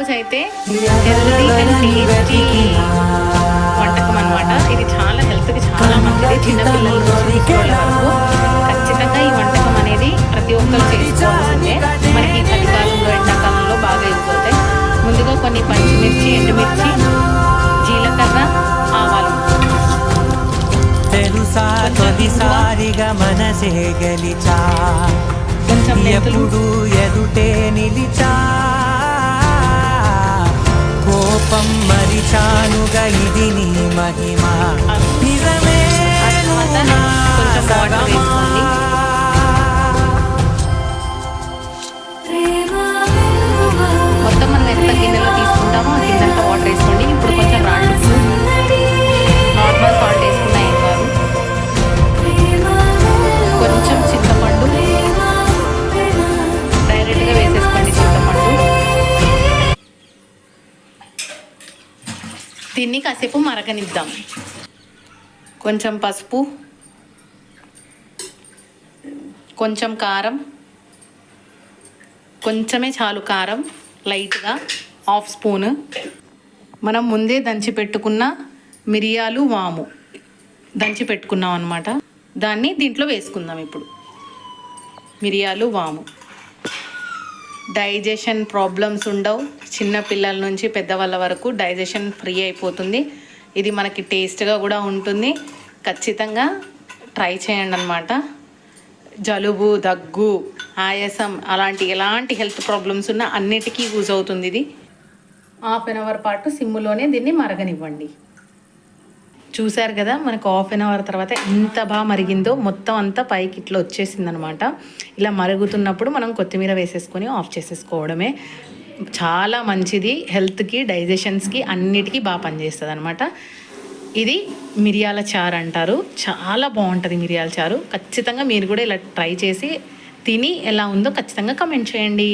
ఈరోజు అయితే healthy and tasty వంటకం అనమాట. ఇది చాలా హెల్త్కి చాలా మంచిది. చిన్నపిల్లల నుంచి వరకు ఖచ్చితంగా ఈ వంటకం అనేది ప్రతి ఒక్కరు చేసుకోవాల్సిందే. మనకి చలికాలంలో ఎండాకాలంలో బాగా యూజ్ అవుతాయి. ముందుగా కొన్ని పచ్చిమిర్చి, ఎండుమిర్చి, జీలకర్ర, ఆవాలు, కొంచెం మెంతులు, ఎదుటే నిలిచా కోపం మరిచానుగా ఇది నీ మహిమ నిజమే. కొంచెం వాటర్ వేసుకోండి. మొత్తం మనం ఎంత గిన్నెలో తీసుకుంటామో ఆ గిన్నెంత వాటర్ వేసుకోండి. ఇప్పుడు కొంచెం రాళ్ళు, నార్మల్ సాల్ట్ వేసుకున్నా ఏం కాదు. కొంచెం చింతపండు డైరెక్ట్గా వేసేసుకోండి. చింతపండు దీన్ని కాసేపు మరగనిద్దాం. కొంచెం పసుపు, కొంచెం కారం, కొంచెమే చాలు కారం, లైట్గా 1/2 స్పూను. మనం ముందే దంచి పెట్టుకున్న మిరియాలు, వాము దంచి పెట్టుకున్నాం అనమాట. దాన్ని దీంట్లో వేసుకుందాం ఇప్పుడు. మిరియాలు, వాము. డైజెషన్ ప్రాబ్లమ్స్ ఉండవు. చిన్న పిల్లల నుంచి పెద్దవాళ్ళ వరకు డైజెషన్ ఫ్రీ అయిపోతుంది. ఇది మనకి టేస్ట్గా కూడా ఉంటుంది. ఖచ్చితంగా ట్రై చేయండి అనమాట. జలుబు, దగ్గు, ఆయాసం ఎలాంటి హెల్త్ ప్రాబ్లమ్స్ ఉన్నా అన్నిటికీ యూజ్ అవుతుంది ఇది. 1/2 అవర్ పాటు సిమ్ములోనే దీన్ని మరగనివ్వండి. చూశారు కదా, మనకు 1/2 అవర్ తర్వాత ఎంత బాగా మరిగిందో. మొత్తం అంతా పైకి ఇట్లా వచ్చేసింది అనమాట. ఇలా మరుగుతున్నప్పుడు మనం కొత్తిమీర వేసేసుకొని ఆఫ్ చేసేసుకోవడమే. చాలా మంచిది హెల్త్కి, డైజెషన్స్కి, అన్నిటికీ బాగా పనిచేస్తుంది అనమాట. ఇది మిరియాల చారు అంటారు. చాలా బాగుంటుంది మిరియాల చారు. ఖచ్చితంగా మీరు కూడా ఇలా ట్రై చేసి తిని ఎలా ఉందో ఖచ్చితంగా కమెంట్ చేయండి.